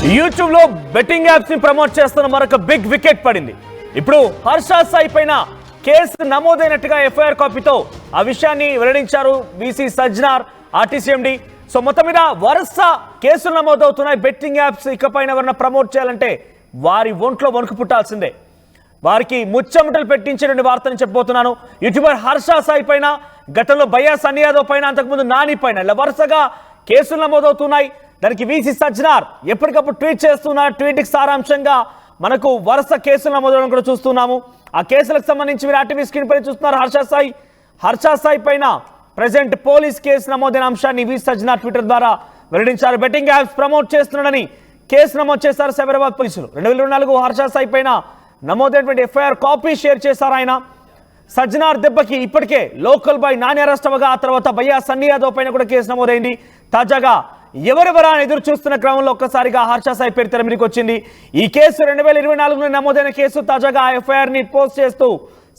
YouTube లో betting apps ని promote చేస్తున్న మరొక బిగ్ వికెట్ పడింది. ఇప్పుడు హర్ష సాయి పైన కేసు నమోదైనట్టుగా ఎఫ్ఐఆర్ కాపీతో ఆ విషయాన్ని వెల్లడించారు వీసీ సజ్జనార్ ఆర్టీసీఎండి. సో మొత్తం మీద వరుస కేసులు నమోదవుతున్నాయి. బెట్టింగ్ యాప్స్ ఇకపైన ఎవరైనా ప్రమోట్ చేయాలంటే వారి ఒంట్లో వణుకు పుట్టాల్సిందే. వారికి ముచ్చమటలు పెట్టించేటువంటి వార్తని చెప్పబోతున్నాను. యూట్యూబర్ హర్ష సాయి పైన, గతంలో భయ్యా సన్నీ యాదవ్ పైన, అంతకుముందు నాని పైన ఇలా వరుసగా కేసులు నమోదవుతున్నాయి. దానికి వీసీ సజ్జనార్ ఎప్పటికప్పుడు ట్వీట్ చేస్తున్నారు. ట్వీట్కి సారాంశంగా మనకు వరుస కేసులు నమోదవడం కూడా చూస్తున్నాము. ఆ కేసులకు సంబంధించి మీరు ఆర్టీవీ స్క్రీన్ పై చూస్తున్నారు. హర్ష సాయి పైన ప్రెసెంట్ పోలీస్ కేసు నమోదైన అంశాన్ని వీసీ సజ్జనార్ ట్విట్టర్ ద్వారా వెల్లడించారు. బెట్టింగ్ యాప్స్ ప్రమోట్ చేస్తున్నాడని కేసు నమోదు చేశారు సైబరాబాద్ పోలీసులు. 2024 హర్ష సాయి పైన నమోదైనటువంటి ఎఫ్ఐఆర్ కాపీ షేర్ చేశారు ఆయన. సజ్జనార్ దెబ్బకి ఇప్పటికే లోకల్ బాయ్ నాని అరెస్ట్ అవ్వగా ఆ తర్వాత భయ్యా సన్నీ యాదవ్ పైన కూడా కేసు నమోదైంది. తాజాగా ఎవరెవరా ఎదురు చూస్తున్న క్రమంలో ఒక్కసారిగా హర్ష సాయి పేరు తెర మీదకి వచ్చింది. ఈ కేసు 2024లో నమోదైన కేసు. తాజాగా ఆ ఎఫ్ఐఆర్ ని పోస్ట్ చేస్తూ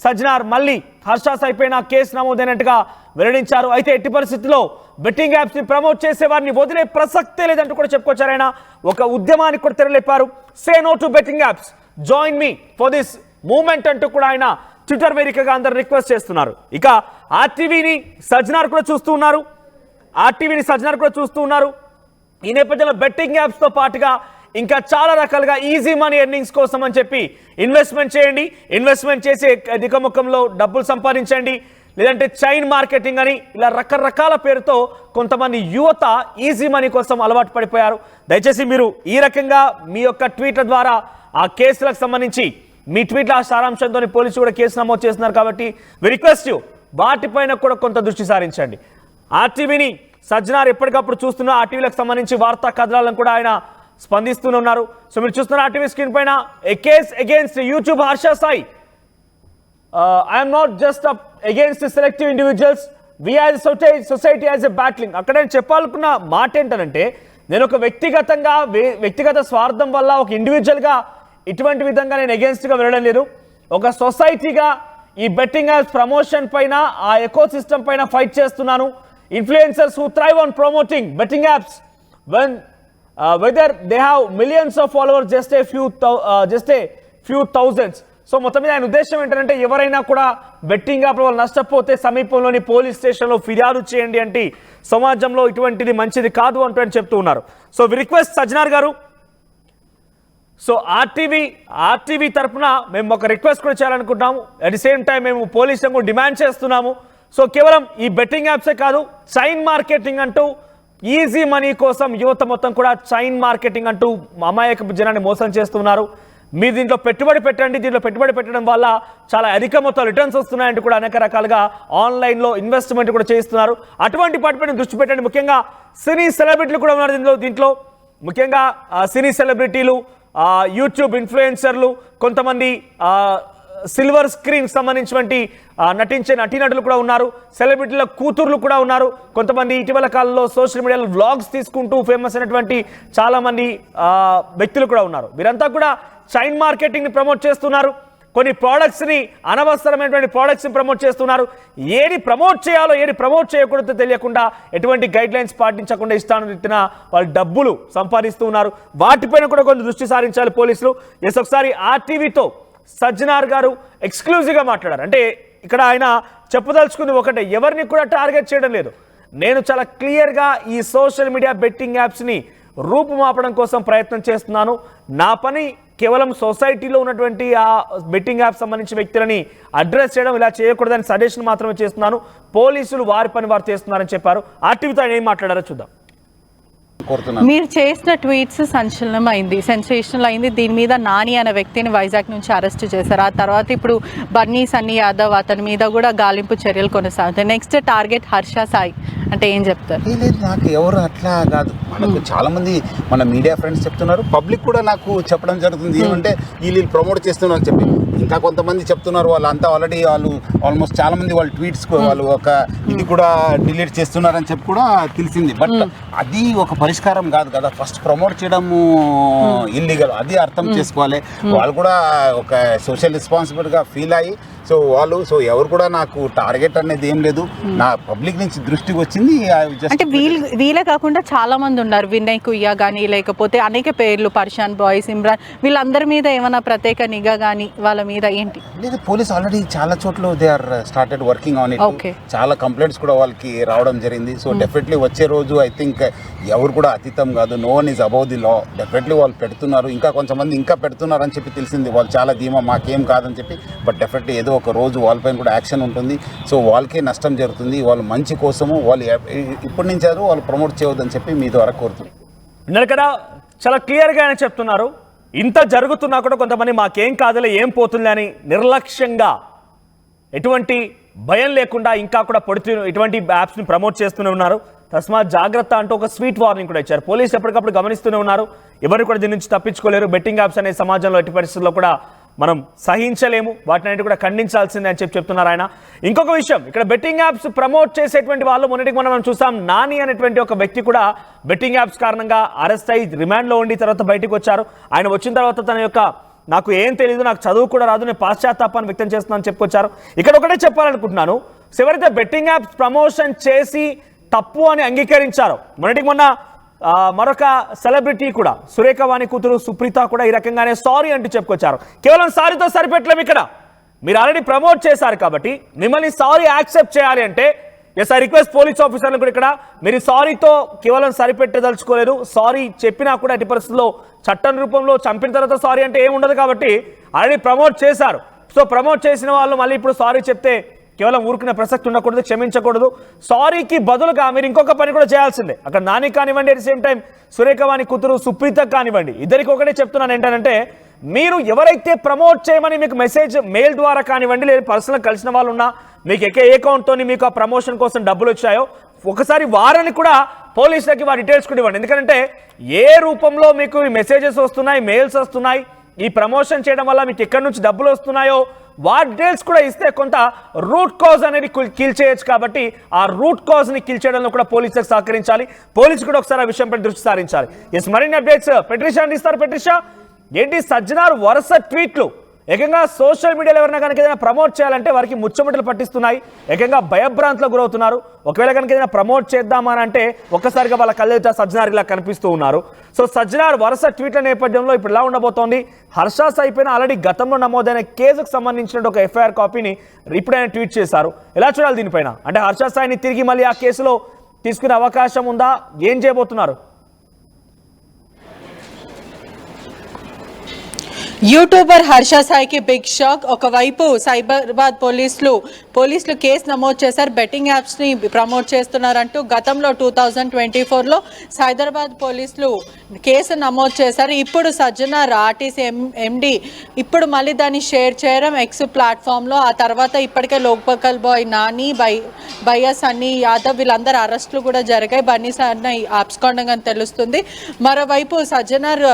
సజ్జనార్ మళ్ళీ హర్ష సాయి పైన కేసు నమోదైనట్టుగా వెల్లడించారు. అయితే ఎట్టి పరిస్థితుల్లో బెట్టింగ్ యాప్స్ ని ప్రమోట్ చేసే వారిని వదిలే ప్రసక్తే లేదంటూ కూడా చెప్పుకొచ్చారు ఆయన. ఒక ఉద్యమానికి కూడా తెరలేపారు. Say no to betting apps, join me for this movement అంటూ కూడా ఆయన ట్విట్టర్ వేదికగా అందరు రిక్వెస్ట్ చేస్తున్నారు. ఇక ఆర్టీవీని సజ్జనార్ కూడా చూస్తూ ఉన్నారు. ఈ నేపథ్యంలో బెట్టింగ్ యాప్స్ తో పాటుగా ఇంకా చాలా రకాలుగా ఈజీ మనీ ఎర్నింగ్స్ కోసం అని చెప్పి ఇన్వెస్ట్మెంట్ చేయండి. ఇన్వెస్ట్మెంట్ చేసి అధిక మొత్తంలో డబ్బులు సంపాదించండి, లేదంటే చైన్ మార్కెటింగ్ అని ఇలా రకరకాల పేరుతో కొంతమంది యువత ఈజీ మనీ కోసం అలవాటు పడిపోయారు. దయచేసి మీరు ఈ రకంగా మీ యొక్క ట్వీట్ల ద్వారా ఆ కేసులకు సంబంధించి మీ ట్వీట్ల సారాంశంతో పోలీసులు కూడా కేసు నమోదు చేస్తున్నారు. కాబట్టి వి రిక్వెస్ట్ యూ వాటిపైన కూడా కొంత దృష్టి సారించండి. ఆర్టీవీని సజ్జనార్ ఎప్పటికప్పుడు చూస్తున్న ఆర్టీవీలకు సంబంధించి వార్తా కథనాలను కూడా ఆయన స్పందిస్తూనే ఉన్నారు. సో మీరు చూస్తున్న ఆర్టీవీ స్క్రీన్ పైన a case against YouTube Harsha Sai. I'm not just against selective individuals, we as society as a battling. అక్కడ నేను చెప్పాలనుకున్న మాట ఏంటంటే, నేను ఒక వ్యక్తిగత స్వార్థం వల్ల ఒక ఇండివిజువల్గా ఇటువంటి విధంగా నేను అగేన్స్ట్గా వెళ్ళడం లేదు. ఒక సొసైటీగా ఈ బెట్టింగ్ యాప్స్ ప్రమోషన్ పైన, ఆ ఎకో సిస్టమ్ పైన ఫైట్ చేస్తున్నాను. Influencers who thrive on promoting betting apps, whether they have millions of followers, just a few thousands. So మొత్తం మీద ఆయన ఉద్దేశం ఏంటంటే, ఎవరైనా కూడా బెట్టింగ్ యాప్ వల్ల నష్టపోతే సమీపంలోని పోలీస్ స్టేషన్లో ఫిర్యాదు చేయండి అంటే సమాజంలో ఇటువంటిది మంచిది కాదు అంటూ అని చెప్తూ ఉన్నారు. సో వి రిక్వెస్ట్ సజ్జనార్ గారు, సో ఆర్టీవీ తరఫున మేము ఒక రిక్వెస్ట్ కూడా చేయాలనుకుంటున్నాము. అట్ ది సేమ్ టైం మేము పోలీసులకు డిమాండ్ చేస్తున్నాము. సో కేవలం ఈ బెట్టింగ్ యాప్సే కాదు, చైన్ మార్కెటింగ్ అంటూ ఈజీ మనీ కోసం యువత మొత్తం కూడా చైన్ మార్కెటింగ్ అంటూ అమాయకపు జనాన్ని మోసం చేస్తున్నారు. మీరు దీంట్లో పెట్టుబడి పెట్టండి, దీంట్లో పెట్టుబడి పెట్టడం వల్ల చాలా అధిక మొత్తం రిటర్న్స్ వస్తున్నాయంటూ కూడా అనేక రకాలుగా ఆన్లైన్లో ఇన్వెస్ట్మెంట్ కూడా చేస్తున్నారు. అటువంటి వాటిపైన దృష్టి పెట్టండి. ముఖ్యంగా సినీ సెలబ్రిటీలు కూడా ఉన్నారు దీంట్లో ముఖ్యంగా సినీ సెలబ్రిటీలు, యూట్యూబ్ ఇన్ఫ్లుయెన్సర్లు, కొంతమంది సిల్వర్ స్క్రీన్ సంబంధించినటువంటి నటించే నటీనటులు కూడా ఉన్నారు. సెలబ్రిటీల కూతుర్లు కూడా ఉన్నారు. కొంతమంది ఇటీవల కాలంలో సోషల్ మీడియాలో వ్లాగ్స్ తీసుకుంటూ ఫేమస్ అయినటువంటి చాలా మంది వ్యక్తులు కూడా ఉన్నారు. వీరంతా కూడా చైన్ మార్కెటింగ్ ని ప్రమోట్ చేస్తున్నారు. కొన్ని ప్రోడక్ట్స్ ని, అనవసరమైనటువంటి ప్రోడక్ట్స్ ని ప్రమోట్ చేస్తున్నారు. ఏది ప్రమోట్ చేయాలో ఏది ప్రమోట్ చేయకూడదో తెలియకుండా, ఎటువంటి గైడ్ లైన్స్ పాటించకుండా ఇష్టానురీతిన వాళ్ళు డబ్బులు సంపాదిస్తూ ఉన్నారు. వాటిపైన కూడా కొంచెం దృష్టి సారించాలి పోలీసులు. ఎస్, ఒకసారి ఆర్టీవీతో సజ్జనార్ గారు ఎక్స్క్లూజివ్గా మాట్లాడారు. అంటే ఇక్కడ ఆయన చెప్పదలుచుకుంది ఒకటే, ఎవరిని కూడా టార్గెట్ చేయడం లేదు. నేను చాలా క్లియర్గా ఈ సోషల్ మీడియా బెట్టింగ్ యాప్స్ని రూపుమాపడం కోసం ప్రయత్నం చేస్తున్నాను. నా పని కేవలం సొసైటీలో ఉన్నటువంటి ఆ బెట్టింగ్ యాప్ సంబంధించిన వ్యక్తులని అడ్రస్ చేయడం, ఇలా చేయకూడదని సజెషన్ మాత్రమే చేస్తున్నాను. పోలీసులు వారి పని వారు చేస్తున్నారని చెప్పారు. ఆర్టీవీతో ఆయన ఏం మాట్లాడారో చూద్దాం. మీరు చేసిన ట్వీట్స్ సెన్సేషనల్ అయింది. దీని మీద నాని అనే వ్యక్తిని వైజాగ్ నుంచి అరెస్ట్ చేశారు. ఆ తర్వాత ఇప్పుడు బన్నీ సన్నీ యాదవ్, అతని మీద కూడా గాలింపు చర్యలు కొనసాగుతాయి. నెక్స్ట్ టార్గెట్ హర్ష సాయి అంటే ఏం చెప్తారు? లేదు, నాకు ఎవరు అట్లా కాదు. మనకు చాలా మంది మన మీడియా ఫ్రెండ్స్ చెప్తున్నారు, పబ్లిక్ కూడా నాకు చెప్పడం జరుగుతుంది. ఏమంటే వీళ్ళు ప్రమోట్ చేస్తున్నారు చెప్పి, ఇంత ఇంకా కొంతమంది చెప్తున్నారు వాళ్ళు అంతా ఆల్రెడీ వాళ్ళు ఆల్మోస్ట్ చాలా మంది వాళ్ళ ట్వీట్స్ వాళ్ళు ఒక ఇది కూడా డిలీట్ చేస్తున్నారని చెప్పి కూడా తెలిసింది. బట్ అది ఒక పరిష్కారం కాదు కదా. ఫస్ట్ ప్రమోట్ చేయడము ఇల్లీగల్, అది అర్థం చేసుకోవాలి. వాళ్ళు కూడా ఒక సోషల్ రెస్పాన్సిబిలిటీగా ఫీల్ అయ్యి సో ఎవరు కూడా నాకు టార్గెట్ అనేది ఏం లేదు, నా పబ్లిక్ నుంచి దృష్టికి వచ్చింది. అంటే వీళ్ళే కాకుండా చాలా మంది ఉన్నారు, వినయ్ కుయ్యా కానీ లేకపోతే అనేక పేర్లు, పర్షాన్ బాయ్స్, ఇమ్రాన్, వీళ్ళందరి మీద ఏమైనా ప్రత్యేక నిఘా కానీ వాళ్ళ మీద ఏంటి? లేదు, పోలీస్ ఆల్రెడీ చాలా చోట్ల they are started working on it. చాలా కంప్లైంట్స్ కూడా వాళ్ళకి రావడం జరిగింది. సో డెఫినెట్లీ వచ్చే రోజు ఐ థింక్ ఎవరు కూడా అతీతం కాదు, no one is above the law. Definitely వాళ్ళు పెడుతున్నారు, ఇంకా కొంతమంది ఇంకా పెడుతున్నారు అని చెప్పి తెలిసింది. వాళ్ళు చాలా ధీమా మాకేం కాదని చెప్పి. బట్ డెఫినెట్లీ ఏదో ఒక రోజు వాళ్ళపైన కూడా యాక్షన్ ఉంటుంది. సో వాళ్ళకే నష్టం జరుగుతుంది. వాళ్ళు మంచి కోసము వాళ్ళు ఇప్పటి నుంచి వాళ్ళు ప్రమోట్ చేయవద్దని చెప్పి మీ ద్వారా కోరుతుంది. విన్నారు కదా, చాలా క్లియర్గా ఆయన చెప్తున్నారు. ఇంత జరుగుతున్నా కూడా కొంతమంది మాకేం కాదులే, ఏం పోతుంది అని నిర్లక్ష్యంగా, ఎటువంటి భయం లేకుండా ఇంకా కూడా ఇటువంటి యాప్స్ని ప్రమోట్ చేస్తూనే ఉన్నారు. తస్మాత్ జాగ్రత్త అంటూ ఒక స్వీట్ వార్నింగ్ కూడా ఇచ్చారు. పోలీసులు ఎప్పటికప్పుడు గమనిస్తూనే ఉన్నారు. ఎవరు కూడా దీని నుంచి తప్పించుకోలేరు. బెట్టింగ్ యాప్స్ అనే సమాజంలో ఎట్టి పరిస్థితుల్లో కూడా మనం సహించలేము, వాటిని కూడా ఖండించాల్సిందే అని చెప్తున్నారు ఆయన. ఇంకొక విషయం, ఇక్కడ బెట్టింగ్ యాప్స్ ప్రమోట్ చేసేటువంటి వాళ్ళు మొన్నటికి మనం చూసాం. నాని అనేటువంటి ఒక వ్యక్తి కూడా బెట్టింగ్ యాప్స్ కారణంగా అరెస్ట్ అయ్యి రిమాండ్లో ఉండి తర్వాత బయటకు వచ్చారు. ఆయన వచ్చిన తర్వాత తన యొక్క నాకు ఏం తెలియదు, నాకు చదువు కూడా రాదు, నేను పాశ్చాత్తాపాన్ని వ్యక్తం చేస్తున్నాను చెప్పుకొచ్చారు. ఇక్కడ ఒకటే చెప్పాలనుకుంటున్నాను, ఎవరైతే బెట్టింగ్ యాప్స్ ప్రమోషన్ చేసి తప్పు అని అంగీకరించారో, మొన్నటికి మొన్న మరొక సెలబ్రిటీ కూడా, సురేఖ వాణి కూతురు సుప్రీత కూడా ఈ రకంగానే సారీ అంటూ చెప్పుకొచ్చారు. కేవలం సారీతో సరిపెట్టలేము. ఇక్కడ మీరు ఆల్రెడీ ప్రమోట్ చేశారు కాబట్టి మిమ్మల్ని సారీ యాక్సెప్ట్ చేయాలి అంటే ఎస్ ఐ రిక్వెస్ట్ పోలీస్ ఆఫీసర్లు కూడా ఇక్కడ మీరు సారీతో కేవలం సరిపెట్టదలుచుకోలేదు. సారీ చెప్పినా కూడా ఎట్టి పరిస్థితుల్లో చట్టం రూపంలో చంపిన తర్వాత సారీ అంటే ఏమి ఉండదు కాబట్టి ఆల్రెడీ ప్రమోట్ చేశారు. సో ప్రమోట్ చేసిన వాళ్ళు మళ్ళీ ఇప్పుడు సారీ చెప్తే కేవలం ఊరుకునే ప్రసక్తి ఉండకూడదు, క్షమించకూడదు. సారీకి బదులుగా మీరు ఇంకొక పని కూడా చేయాల్సిందే. అక్కడ నాని కానివ్వండి, at the same time Surekha Vani కూతురు సుప్రీత కానివ్వండి, ఇద్దరికి ఒకటే చెప్తున్నాను ఏంటంటే, మీరు ఎవరైతే ప్రమోట్ చేయమని మీకు మెసేజ్ మెయిల్ ద్వారా కానివ్వండి, లేదా పర్సనల్ కలిసిన వాళ్ళు ఉన్నా, మీకు ఏ అకౌంట్తో మీకు ఆ ప్రమోషన్ కోసం డబ్బులు వచ్చాయో ఒకసారి వారిని కూడా పోలీసులకి వారి డీటెయిల్స్ కూడా ఇవ్వండి. ఎందుకంటే ఏ రూపంలో మీకు ఈ మెసేజెస్ వస్తున్నాయి, మెయిల్స్ వస్తున్నాయి, ఈ ప్రమోషన్ చేయడం వల్ల మీకు ఎక్కడి నుంచి డబ్బులు వస్తున్నాయో వాటి డీటెయిల్స్ కూడా ఇస్తే కొంత రూట్ కాజ్ అనేది కిల్ చేయొచ్చు. కాబట్టి ఆ రూట్ కాజ్ని కిల్ చేయడంలో కూడా పోలీసులకు సహకరించాలి. పోలీసు కూడా ఒకసారి ఆ విషయంపై దృష్టి సారించాలి. ఎస్, మరిన్ని అప్డేట్స్ పెట్రిషా అందిస్తారు. పెట్రిషా, ఏంటి సజ్జనార్ వరుస ట్వీట్లు ఏకంగా సోషల్ మీడియాలో ఎవరైనా కనుక ఏదైనా ప్రమోట్ చేయాలంటే వారికి ముచ్చమటలు పట్టిస్తున్నాయి, ఏకంగా భయభ్రాంతులకు గురవుతున్నారు. ఒకవేళ కనుక ఏదైనా ప్రమోట్ చేద్దామని అంటే ఒక్కసారిగా వాళ్ళ కళ్ళెదుట సజ్జనార్ ఇలా కనిపిస్తూ ఉన్నారు. సో సజ్జనార్ వరుస ట్వీట్ల నేపథ్యంలో ఇప్పుడు ఇలా ఉండబోతోంది. హర్ష సాయి పైన ఆల్రెడీ గతంలో నమోదైన కేసుకు సంబంధించిన ఒక ఎఫ్ఐఆర్ కాపీని ఇప్పుడు ఆయన ట్వీట్ చేశారు. ఎలా చూడాలి దీనిపైన? అంటే హర్ష సాయిని తిరిగి మళ్ళీ ఆ కేసులో తీసుకునే అవకాశం ఉందా? ఏం చేయబోతున్నారు? యూట్యూబర్ హర్ష సాయికి బిగ్ షాక్. ఒకవైపు సైబరాబాద్ పోలీసులు కేసు నమోదు చేశారు. బెట్టింగ్ యాప్స్ని ప్రమోట్ చేస్తున్నారంటూ గతంలో 2024లో సైబరాబాద్ పోలీసులు కేసు నమోదు చేశారు. ఇప్పుడు సజ్జనార్ ఆర్టీసీ ఎండి ఇప్పుడు మళ్ళీ దాన్ని షేర్ చేయడం ఎక్స్ ప్లాట్ఫామ్లో. ఆ తర్వాత ఇప్పటికే లోకల్ బాయ్ నాని, భయ్యా సన్నీ యాదవ్ వీళ్ళందరూ అరెస్టులు కూడా జరిగాయి. బన్నీ సన్నీ ఆప్స్కొండగా తెలుస్తుంది. మరోవైపు సజ్జనార్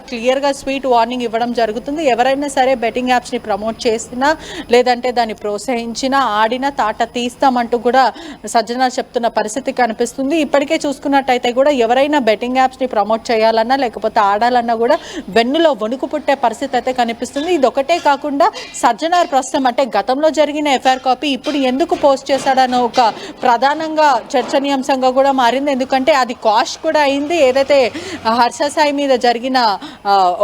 క్లియర్గా స్వీట్ వార్నింగ్ ఇవ్వడం జరుగుతుంది. ఎవరైనా సరే బెట్టింగ్ యాప్స్ని ప్రమోట్ చేసినా లేదంటే దాన్ని ప్రోత్సహించినా ఆడినా తాట తీస్తామంటూ కూడా సజ్జనార్ చెప్తున్న పరిస్థితి కనిపిస్తుంది. ఇప్పటికే చూసుకున్నట్టయితే కూడా ఎవరైనా బెట్టింగ్ యాప్స్ని ప్రమోట్ చేయాలన్నా లేకపోతే ఆడాలన్నా కూడా వెన్నులో వణుకు పుట్టే పరిస్థితి అయితే కనిపిస్తుంది. ఇది ఒకటే కాకుండా సజ్జనార్ ప్రస్తుతం అంటే గతంలో జరిగిన ఎఫ్ఐఆర్ కాపీ ఇప్పుడు ఎందుకు పోస్ట్ చేశాడన్న ఒక ప్రధానంగా చర్చనీయాంశంగా కూడా మారింది. ఎందుకంటే అది కాస్ట్ కూడా అయింది. ఏదైతే హర్ష సాయి మీద జరిగిన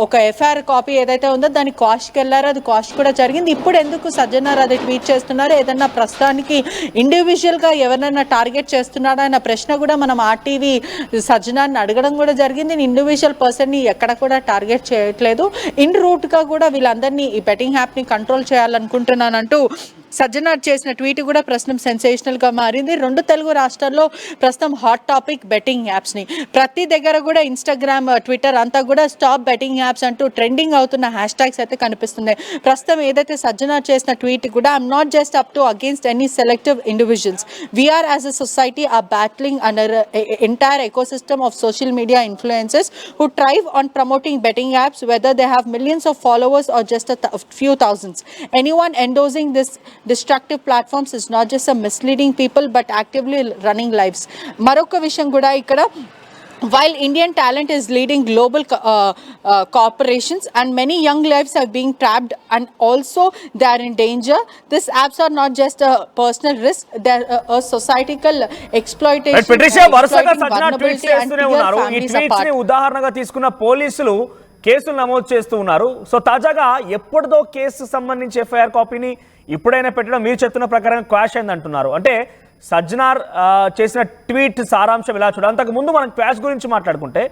ఒక ఎఫ్ఐఆర్ కాపీ ఏదైతే ఉందో దాని కాస్ట్కి వెళ్ళారో అది కాస్ట్ కూడా జరిగింది. ఇప్పుడు ఎందుకు సజ్జనార్ అది ట్వీట్ చేస్తున్నారు? ఏదన్నా ప్రస్తుతానికి ఇండివిజువల్గా ఎవరైనా టార్గెట్ చేస్తున్నాడా అన్న ప్రశ్న కూడా మనం ఆర్టీవీ సజ్జనార్ని అడగడం కూడా జరిగింది. ఇండివిజువల్ పర్సన్ని ఎక్కడ కూడా టార్గెట్ చేయట్లేదు. ఇన్ రూట్గా కూడా వీళ్ళందరినీ ఈ బెట్టింగ్ యాప్ని కంట్రోల్ చేయాలనుకుంటున్నానంటూ సజ్జనార్ చేసిన ట్వీట్ కూడా ప్రస్తుతం సెన్సేషనల్గా మారింది. 2 తెలుగు రాష్ట్రాల్లో ప్రస్తుతం హాట్ టాపిక్ బెట్టింగ్ యాప్స్ని. ప్రతి దగ్గర కూడా ఇన్స్టాగ్రామ్, ట్విట్టర్ అంతా కూడా స్టాప్ బెట్టింగ్ యాప్స్ అంటూ ట్రెండింగ్ అవుతున్న హ్యాష్ ట్యాగ్స్ అయితే కనిపిస్తున్నాయి. ప్రస్తుతం ఏదైతే సజ్జనార్ చేసిన ట్వీట్ కూడా I'm not just up to against any selective individuals, we're as a society are battling under entire ecosystem of social media influencers who thrive on promoting betting apps, whether they have millions of followers or just a few thousands. Anyone endorsing this destructive platforms is not just a misleading people but actively running lives. Marokka vishayam kuda ikkada, while Indian talent is leading global corporations and many young lives are being trapped and also they are in danger, these apps are not just a personal risk, they are a societal exploitation. Patricia వరుసగా Sajjanar tweets చేస్తూనే ఉన్నారు. ఈ tweets ని ఉదాహరణగా తీసుకున్న పోలీసులు కేసులు నమోదు చేస్తూ ఉన్నారు. సో తాజాగా ఎప్పటిదో కేసు సంబంధించి ఎఫ్ఐఆర్ కాపీని ఇప్పుడైనా పెట్టడం మీరు చెప్తున్న ప్రకారం క్వాష్ అయింది అంటున్నారు. అంటే సజ్జనార్ చేసిన ట్వీట్ సారాంశం ఇలా చూడాలి. అంతకు ముందు మనం క్వాష్ గురించి మాట్లాడుకుంటే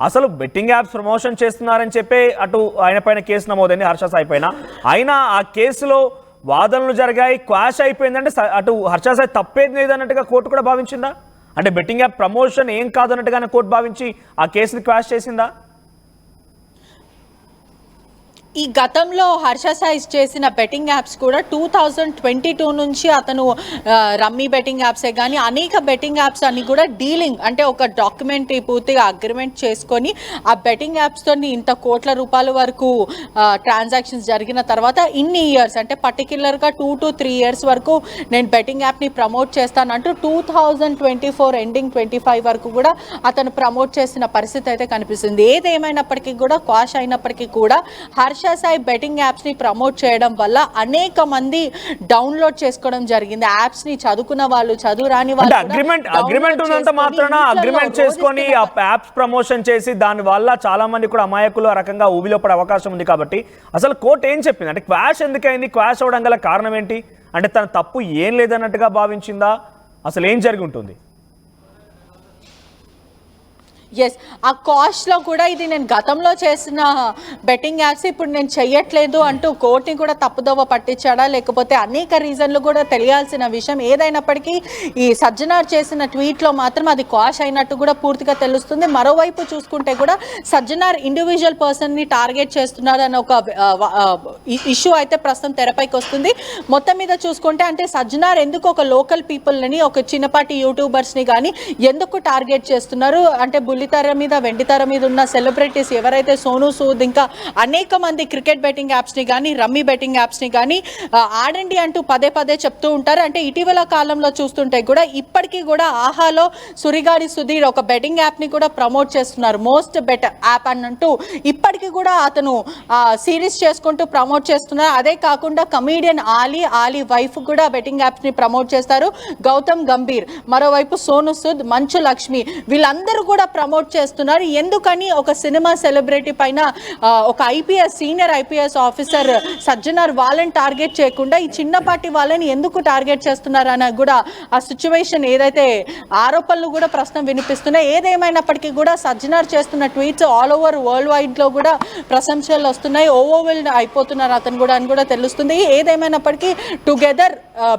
అసలు బెట్టింగ్ యాప్స్ ప్రమోషన్ చేస్తున్నారని చెప్పి అటు ఆయన పైన కేసు నమోదైంది, హర్ష సాయి పైన. అయినా ఆ కేసులో వాదనలు జరిగాయి, క్వాష్ అయిపోయిందంటే అటు హర్ష సాయి తప్పేది లేదన్నట్టుగా కోర్టు కూడా భావించిందా? అంటే బెట్టింగ్ యాప్ ప్రమోషన్ ఏం కాదన్నట్టుగానే కోర్టు భావించి ఆ కేసుని క్వాష్ చేసిందా? ఈ గతంలో హర్ష సాయి చేసిన బెట్టింగ్ యాప్స్ కూడా 2022 నుంచి అతను రమ్మీ బెట్టింగ్ యాప్సే కానీ అనేక బెట్టింగ్ యాప్స్ అన్ని కూడా డీలింగ్, అంటే ఒక డాక్యుమెంట్ పూర్తిగా అగ్రిమెంట్ చేసుకొని ఆ బెట్టింగ్ యాప్స్తో ఇంత కోట్ల రూపాయల వరకు ట్రాన్సాక్షన్స్ జరిగిన తర్వాత ఇన్ని ఇయర్స్ అంటే పర్టిక్యులర్గా 2 to 3 years వరకు నేను బెట్టింగ్ యాప్ని ప్రమోట్ చేస్తానంటూ 2024 ఎండింగ్ 25 వరకు కూడా అతను ప్రమోట్ చేసిన పరిస్థితి అయితే కనిపిస్తుంది. ఏదేమైనప్పటికీ కూడా క్వాష్ అయినప్పటికీ కూడా హర్ష సాయి బెట్టింగ్ యాప్స్ ని ప్రమోట్ చేయడం వల్ల అనేక మంది డౌన్లోడ్ చేసుకోవడం జరిగింది. యాప్స్ ని చదువుకున్న వాళ్ళు, చదువు రాని వాళ్ళు అగ్రిమెంట్ ఉన్నంత మాత్రాన అగ్రిమెంట్ చేసుకొని ఆ యాప్స్ ప్రమోషన్ చేసి దాని వల్ల చాలా మంది కూడా అమాయకులు ఆ రకంగా ఊబిలో పడే అవకాశం ఉంది. కాబట్టి అసలు కోర్టు ఏం చెప్పింది? అంటే క్వాష్ ఎందుకైంది? క్వాష్ అవడం గల కారణం ఏంటి? అంటే తన తప్పు ఏం లేదన్నట్టుగా భావించిందా? అసలు ఏం జరిగి ఉంటుంది? ఎస్, ఆ కాస్ట్లో కూడా ఇది నేను గతంలో చేసిన బెట్టింగ్ యాప్స్ ఇప్పుడు నేను చెయ్యట్లేదు అంటూ కోర్టుని కూడా తప్పుదోవ పట్టించాడా, లేకపోతే అనేక రీజన్లు కూడా తెలియాల్సిన విషయం. ఏదైనప్పటికీ ఈ సజ్జనార్ చేసిన ట్వీట్లో మాత్రం అది క్వాష్ అయినట్టు కూడా పూర్తిగా తెలుస్తుంది. మరోవైపు చూసుకుంటే కూడా సజ్జనార్ ఇండివిజువల్ పర్సన్ని టార్గెట్ చేస్తున్నారు అన్న ఒక ఇష్యూ అయితే ప్రస్తుతం తెరపైకి వస్తుంది. మొత్తం మీద చూసుకుంటే అంటే సజ్జనార్ ఎందుకు ఒక లోకల్ పీపుల్ని, ఒక చిన్నపాటి యూట్యూబర్స్ని కానీ ఎందుకు టార్గెట్ చేస్తున్నారు అంటే బుల్లితెర మీద, వెండితెర మీద ఉన్న సెలబ్రిటీస్ ఎవరైతే సోనూ సూద్ ఇంకా అనేక మంది క్రికెట్ బెట్టింగ్ యాప్స్ని కానీ రమ్మీ బెట్టింగ్ యాప్స్ని కానీ ఆడండి అంటూ పదే పదే చెప్తూ ఉంటారు. అంటే ఇటీవల కాలంలో చూస్తుంటే కూడా ఇప్పటికీ కూడా ఆహాలో సురిగాడి సుధీర్ ఒక బెట్టింగ్ యాప్ని కూడా ప్రమోట్ చేస్తున్నారు, మోస్ట్ బెటర్ యాప్ అని అంటూ ఇప్పటికీ కూడా అతను సిరీస్ చేసుకుంటూ ప్రమోట్ చేస్తున్నారు. అదే కాకుండా కమీడియన్ ఆలీ వైఫ్ కూడా బెట్టింగ్ యాప్స్ని ప్రమోట్ చేస్తారు, గౌతమ్ గంభీర్, మరోవైపు సోనూ సూద్, మంచు లక్ష్మి, వీళ్ళందరూ కూడా ప్రమోట్ చేస్తున్నారు. ఎందుకని ఒక సినిమా సెలబ్రిటీ పైన ఒక సీనియర్ ఐపీఎస్ ఆఫీసర్ సజ్జనార్ వాళ్ళని టార్గెట్ చేయకుండా ఈ చిన్నపాటి వాళ్ళని ఎందుకు టార్గెట్ చేస్తున్నారు అని కూడా ఆ సిచ్యువేషన్ ఏదైతే ఆరోపణలు కూడా ప్రశ్న వినిపిస్తున్నాయి. ఏదేమైనప్పటికీ కూడా సజ్జనార్ చేస్తున్న tweets all over world wide లో కూడా ప్రశంసలు వస్తున్నాయి. ఓవర్వెల్డ్ అయిపోతున్నారు అతను కూడా అని కూడా తెలుస్తుంది. ఏదేమైనప్పటికీ టుగెదర్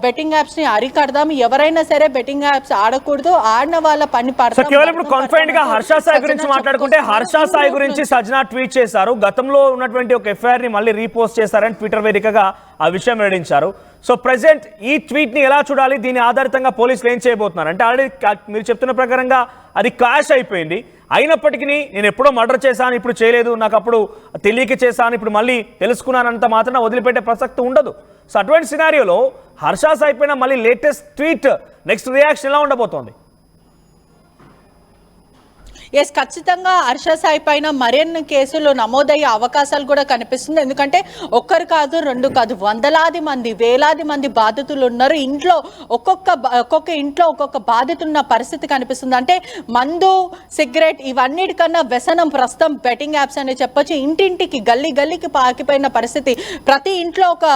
బెట్టింగ్ యాప్స్ ని అరికడదాం, ఎవరైనా సరే బెట్టింగ్ యాప్స్ ఆడకూడదు, ఆడిన వాళ్ళ పని పడతాం. హర్ష సాయి గురించి మాట్లాడుకుంటే హర్ష సాయి గురించి సజ్జనార్ ట్వీట్ చేశారు. గతంలో ఉన్నటువంటి ఒక ఎఫ్ఐఆర్ ని మళ్ళీ రీపోస్ట్ చేశారని ట్విట్టర్ వేదికగా ఆ విషయం వెల్లడించారు. సో ప్రెసెంట్ ఈ ట్వీట్ ని ఎలా చూడాలి? దీని ఆధారితంగా పోలీసులు ఏం చేయబోతున్నారు? అంటే ఆల్రెడీ మీరు చెప్తున్న ప్రకారంగా అది క్వాష్ అయిపోయింది. అయినప్పటికీ నేను ఎప్పుడో మర్డర్ చేశాను, ఇప్పుడు చేయలేదు, నాకు అప్పుడు తెలియక చేశాను, ఇప్పుడు మళ్ళీ తెలుసుకున్నానంత మాత్రం వదిలిపెట్టే ప్రసక్తి ఉండదు. సో అటువంటి సినారియోలో హర్ష సాయి పైన మళ్ళీ లేటెస్ట్ ట్వీట్, నెక్స్ట్ రియాక్షన్ ఎలా ఉండబోతోంది? ఎస్, ఖచ్చితంగా హర్ష సాయి పైన మరిన్ని కేసులు నమోదయ్యే అవకాశాలు కూడా కనిపిస్తుంది. ఎందుకంటే ఒక్కరు కాదు, రెండు కాదు, వందలాది మంది, వేలాది మంది బాధితులు ఉన్నారు. ఇంట్లో ఒక్కొక్క ఇంట్లో ఒక్కొక్క బాధితున్న పరిస్థితి కనిపిస్తుంది. అంటే మందు, సిగరెట్ ఇవన్నిటికన్నా వ్యసనం ప్రస్తుతం బెట్టింగ్ యాప్స్ అని చెప్పొచ్చు. ఇంటింటికి, గల్లీకి పాకిపోయిన పరిస్థితి. ప్రతి ఇంట్లో ఒక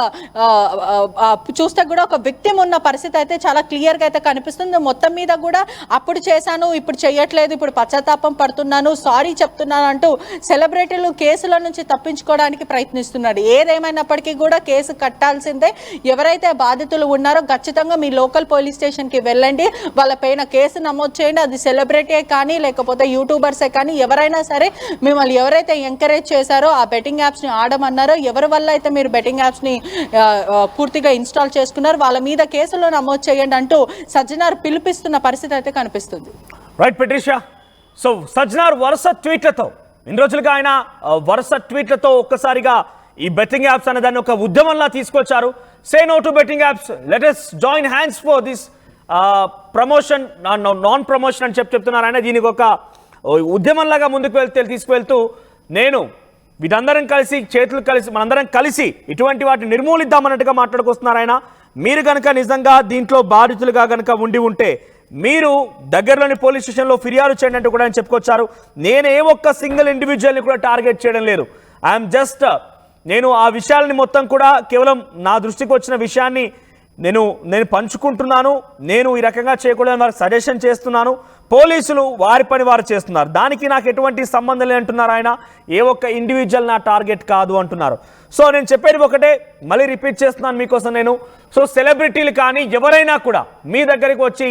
చూస్తే కూడా ఒక విక్టిమ్ ఉన్న పరిస్థితి అయితే చాలా క్లియర్గా అయితే కనిపిస్తుంది. మొత్తం మీద కూడా అప్పుడు చేశాను, ఇప్పుడు చేయట్లేదు, ఇప్పుడు పశ్చాత్తాపం పశ్చాత్తాపం పడుతున్నాను, సారీ చెప్తున్నాను అంటూ సెలబ్రిటీలు కేసుల నుంచి తప్పించుకోవడానికి ప్రయత్నిస్తున్నాడు. ఏదేమైనప్పటికీ కూడా కేసు కట్టాల్సిందే. ఎవరైతే బాధితులు ఉన్నారో ఖచ్చితంగా మీ లోకల్ పోలీస్ స్టేషన్కి వెళ్ళండి, వాళ్ళ పైన కేసు నమోదు చేయండి. అది సెలబ్రిటీ కానీ లేకపోతే యూట్యూబర్సే కానీ ఎవరైనా సరే మిమ్మల్ని ఎవరైతే ఎంకరేజ్ చేశారో, ఆ బెట్టింగ్ యాప్స్ని ఆడమన్నారో, ఎవరి వల్ల అయితే మీరు బెట్టింగ్ యాప్స్ని పూర్తిగా ఇన్స్టాల్ చేసుకున్నారు వాళ్ళ మీద కేసులు నమోదు చేయండి అంటూ సజ్జనార్ పిలిపిస్తున్న పరిస్థితి అయితే కనిపిస్తుంది. Right Patricia. సో సజ్జనార్ వరుస ట్వీట్లతో ఇన్ని రోజులుగా ఆయన వరుస ట్వీట్లతో ఒక్కసారిగా ఈ బెట్టింగ్ యాప్స్ అనే దాన్ని ఒక ఉద్యమంలా తీసుకొచ్చారు. Say no to betting apps, let us join hands for this promotion, non promotion అని చెప్తున్నారు ఆయన. దీనికి ఒక ఉద్యమంలాగా ముందుకు తీసుకువెళ్తూ నేను వీటందరం కలిసి చేతులు కలిసి మనందరం కలిసి ఇటువంటి వాటిని నిర్మూలిద్దామన్నట్టుగా మాట్లాడుకొస్తున్నారు ఆయన. మీరు కనుక నిజంగా దీంట్లో బాధితులుగా కనుక ఉండి ఉంటే మీరు దగ్గరలోని పోలీస్ స్టేషన్లో ఫిర్యాదు చేయండి అంటూ కూడా ఆయన చెప్పుకొచ్చారు. నేను ఏ ఒక్క సింగిల్ ఇండివిజువల్ని కూడా టార్గెట్ చేయడం లేదు. ఐఎమ్ జస్ట్ నేను ఆ విషయాలని మొత్తం కూడా కేవలం నా దృష్టికి వచ్చిన విషయాన్ని నేను పంచుకుంటున్నాను. నేను ఈ రకంగా చేయకూడదని వారికి సజెషన్ చేస్తున్నాను. పోలీసులు వారి పని వారు చేస్తున్నారు, దానికి నాకు ఎటువంటి సంబంధం లేదంటున్నారు ఆయన. ఏ ఒక్క ఇండివిజువల్ నా టార్గెట్ కాదు అంటున్నారు. సో నేను చెప్పేది ఒకటే, మళ్ళీ రిపీట్ చేస్తున్నాను మీకోసం నేను. సో సెలబ్రిటీలు కానీ ఎవరైనా కూడా మీ దగ్గరికి వచ్చి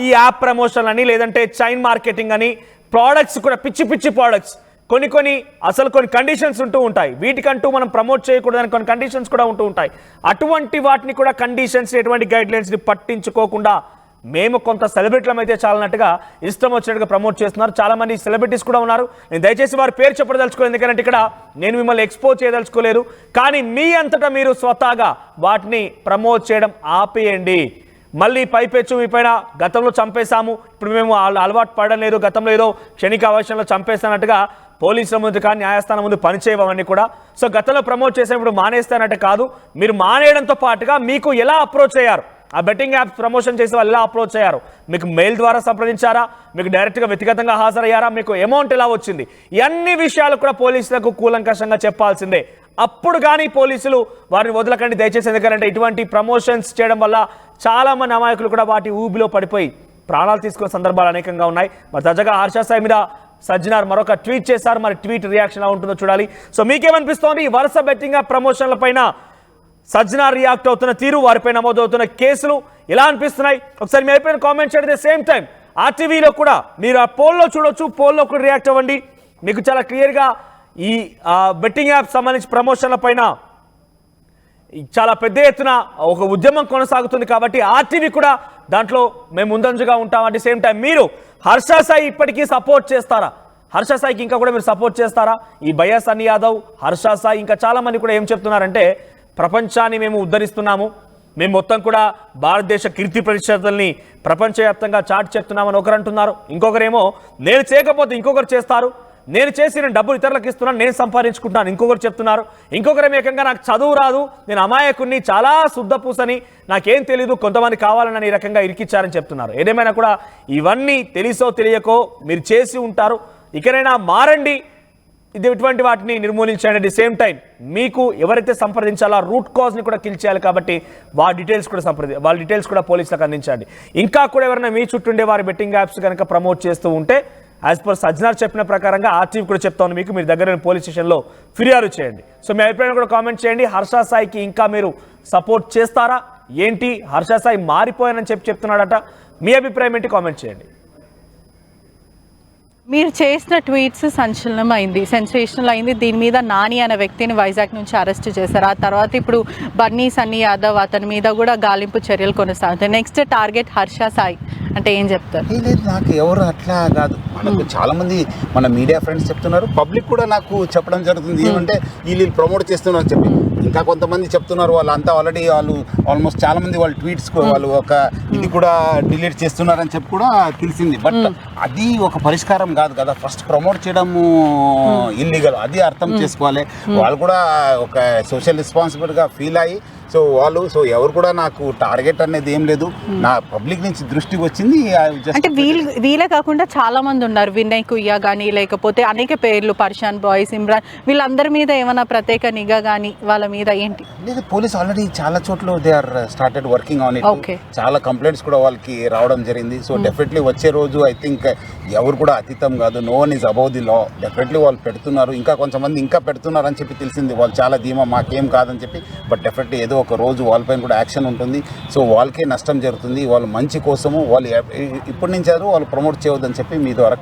ఈ యాప్ ప్రమోషన్ అని లేదంటే చైన్ మార్కెటింగ్ అని ప్రోడక్ట్స్ కూడా పిచ్చి పిచ్చి ప్రోడక్ట్స్ కొన్ని కండిషన్స్ ఉంటూ ఉంటాయి. వీటికంటూ మనం ప్రమోట్ చేయకూడదని కొన్ని కండిషన్స్ కూడా ఉంటూ ఉంటాయి. అటువంటి వాటిని కూడా కండిషన్స్ ఎటువంటి గైడ్ లైన్స్ని పట్టించుకోకుండా మేము కొంత సెలబ్రిటీలం అయితే చాలన్నట్టుగా ఇష్టం వచ్చినట్టుగా ప్రమోట్ చేస్తున్నారు. చాలా మంది సెలబ్రిటీస్ కూడా ఉన్నారు. నేను దయచేసి వారి పేరు చెప్పదలుచుకోలేదు, ఎందుకంటే ఇక్కడ నేను మిమ్మల్ని ఎక్స్పోజ్ చేయదలుచుకోలేదు. కానీ మీ అంతటా మీరు స్వతహాగా వాటిని ప్రమోట్ చేయడం ఆపేయండి. మళ్ళీ పైపెచ్చు మీ పైన గతంలో చంపేశాము, ఇప్పుడు మేము అలవాటు పడడం లేదు, గతంలో ఏదో క్షణిక అవసరంలో చంపేస్తానట్టుగా పోలీసుల ముందు కానీ న్యాయస్థానం ముందు పనిచేయవన్నీ కూడా. సో గతంలో ప్రమోట్ చేసేప్పుడు మానేస్తానంటే కాదు, మీరు మానేయడంతో పాటుగా మీకు ఎలా అప్రోచ్ అయ్యారు, ఆ బెట్టింగ్ యాప్స్ ప్రమోషన్ చేసే వాళ్ళు ఎలా అప్రోచ్ అయ్యారు, మీకు మెయిల్ ద్వారా సంప్రదించారా, మీకు డైరెక్ట్గా వ్యక్తిగతంగా హాజరయ్యారా, మీకు అమౌంట్ ఎలా వచ్చింది, ఈ అన్ని విషయాలు కూడా పోలీసులకు కూలంకషంగా చెప్పాల్సిందే. అప్పుడు కానీ పోలీసులు వారిని వదలకండి దయచేసి. ఎందుకంటే ఇటువంటి ప్రమోషన్స్ చేయడం వల్ల చాలామంది అమాయకులు కూడా వాటి ఊబిలో పడిపోయి ప్రాణాలు తీసుకునే సందర్భాలు అనేకంగా ఉన్నాయి. మరి తాజాగా హర్ష సాయి మీద సజ్జనార్ మరొక ట్వీట్ చేశారు. మరి ట్వీట్ రియాక్షన్ ఎలా ఉంటుందో చూడాలి. సో మీకేమనిపిస్తోంది ఈ వరుస బెట్టింగ్ యాప్ ప్రమోషన్ల పైన సజ్జనార్ రియాక్ట్ అవుతున్న తీరు, వారిపై నమోదవుతున్న కేసులు ఎలా అనిపిస్తున్నాయి ఒకసారి మీ అయిపోయిన కామెంట్ చేయండి. ద సేమ్ టైం ఆర్టీవీలో కూడా మీరు ఆ పోల్లో చూడొచ్చు, పోల్లో కూడా రియాక్ట్ అవ్వండి. మీకు చాలా క్లియర్గా ఈ బెట్టింగ్ యాప్ సంబంధించి ప్రమోషన్ల పైన చాలా పెద్ద ఎత్తున ఒక ఉద్యమం కొనసాగుతుంది కాబట్టి ఆర్టీవీ కూడా దాంట్లో మేము ముందంజుగా ఉంటాం. అట్ ది సేమ్ టైం మీరు హర్ష సాయి ఇప్పటికీ సపోర్ట్ చేస్తారా, హర్ష సాయికి ఇంకా కూడా మీరు సపోర్ట్ చేస్తారా? ఈ బయ్యా సన్నీ యాదవ్, హర్ష సాయి ఇంకా చాలామంది కూడా ఏం చెప్తున్నారంటే ప్రపంచాన్ని మేము ఉద్ధరిస్తున్నాము, మేము మొత్తం కూడా భారతదేశ కీర్తి ప్రతిష్టతల్ని ప్రపంచవ్యాప్తంగా చాటి చెప్తున్నామని ఒకరు అంటున్నారు. ఇంకొకరేమో నేను చేయకపోతే ఇంకొకరు చేస్తారు, నేను చేసి నేను డబ్బులు ఇతరులకు ఇస్తున్నాను, నేను సంపాదించుకుంటాను ఇంకొకరు చెప్తున్నారు. ఇంకొకరు ఏకంగా నాకు చదువు రాదు, నేను అమాయకుడిని, చాలా శుద్ధపూసని, నాకేం తెలీదు, కొంతమంది కావాలని ఈ రకంగా ఇరికిచ్చారని చెప్తున్నారు. ఏదేమైనా కూడా ఇవన్నీ తెలుసో తెలియకో మీరు చేసి ఉంటారు. ఇకనైనా మారండి, ఇటువంటి వాటిని నిర్మూలించండి. అట్ ది సేమ్ టైం మీకు ఎవరైతే సంప్రదించాలో రూట్ కాజ్ని కూడా కిల్ చేయాలి కాబట్టి వాళ్ళ డీటెయిల్స్ కూడా పోలీసులకు అందించండి. ఇంకా కూడా ఎవరైనా మీ చుట్టూ ఉండే వారి బెట్టింగ్ యాప్స్ కనుక ప్రమోట్ చేస్తూ ఉంటే యాజ్ పర్ సజ్జనార్ చెప్పిన ప్రకారంగా ఆర్టీవీ కూడా చెప్తాను, మీకు మీరు దగ్గర పోలీస్ స్టేషన్లో ఫిర్యాదు చేయండి. సో మీ అభిప్రాయం కూడా కామెంట్ చేయండి. హర్ష సాయికి ఇంకా మీరు సపోర్ట్ చేస్తారా ఏంటి? హర్ష సాయి మారిపోయానని చెప్తున్నాడట, మీ అభిప్రాయం ఏంటి కామెంట్ చేయండి. మీరు చేసిన ట్వీట్స్ సెన్సేషనల్ అయింది. దీని మీద నాని అనే వ్యక్తిని వైజాగ్ నుంచి అరెస్ట్ చేశారు. ఆ తర్వాత ఇప్పుడు బన్నీ సన్నీ యాదవ్ అతని మీద కూడా గాలింపు చర్యలు కొనసాగుతాయి. నెక్స్ట్ టార్గెట్ హర్ష సాయి అంటే ఏం చెప్తారు? లేదు, నాకు ఎవరు అట్లా కాదు. మనకు చాలా మంది మన మీడియా ఫ్రెండ్స్ చెప్తున్నారు, పబ్లిక్ కూడా నాకు చెప్పడం జరుగుతుంది. ఏమంటే వీళ్ళు ప్రమోట్ చేస్తున్నారు అని చెప్పి. ఇంకా కొంతమంది చెప్తున్నారు వాళ్ళంతా ఆల్రెడీ వాళ్ళు ఆల్మోస్ట్ చాలా మంది వాళ్ళ ట్వీట్స్ వాళ్ళు ఒక ఇది కూడా డిలీట్ చేస్తున్నారని చెప్పి కూడా తెలిసింది. బట్ అది ఒక పరిష్కారం కాదు కదా. ఫస్ట్ ప్రమోట్ చేయడము ఇల్లీగల్, అది అర్థం చేసుకోవాలి. వాళ్ళు కూడా ఒక సోషల్ రెస్పాన్సిబిలిటీగా ఫీల్ అయ్యి సో ఎవరు కూడా నాకు టార్గెట్ అనేది ఏం లేదు, నా పబ్లిక్ నుంచి దృష్టికి వచ్చింది. అంటే వీళ్ళే కాకుండా చాలా మంది ఉన్నారు, వినయ్ కుయ్యా కానీ లేకపోతే అనేక పేర్లు, పర్షాన్ బాయ్స్, ఇమ్రాన్, వీళ్ళందరి మీద ఏమైనా ప్రత్యేక నిఘా కానీ వాళ్ళ మీద ఏంటి? లేదు, పోలీస్ ఆల్రెడీ చాలా చోట్ల they are started working on it. చాలా కంప్లైంట్స్ కూడా వాళ్ళకి రావడం జరిగింది. సో డెఫినెట్లీ వచ్చే రోజు ఐ థింక్ ఎవరు కూడా అతీతం కాదు, no one is above the law. Definitely వాళ్ళు పెడుతున్నారు, ఇంకా కొంతమంది ఇంకా పెడుతున్నారు అని చెప్పి తెలిసింది. వాళ్ళు చాలా ధీమా మాకేం కాదని చెప్పి, బట్ డెఫినెట్లీ ఏదో ఒక రోజు వాళ్ళపైన కూడా యాక్షన్ ఉంటుంది. సో వాళ్ళకే నష్టం జరుగుతుంది. వాళ్ళు మంచి కోసము వాళ్ళు ఇప్పటి నుంచి వాళ్ళు ప్రమోట్ చేయవద్దని చెప్పి మీ ద్వారా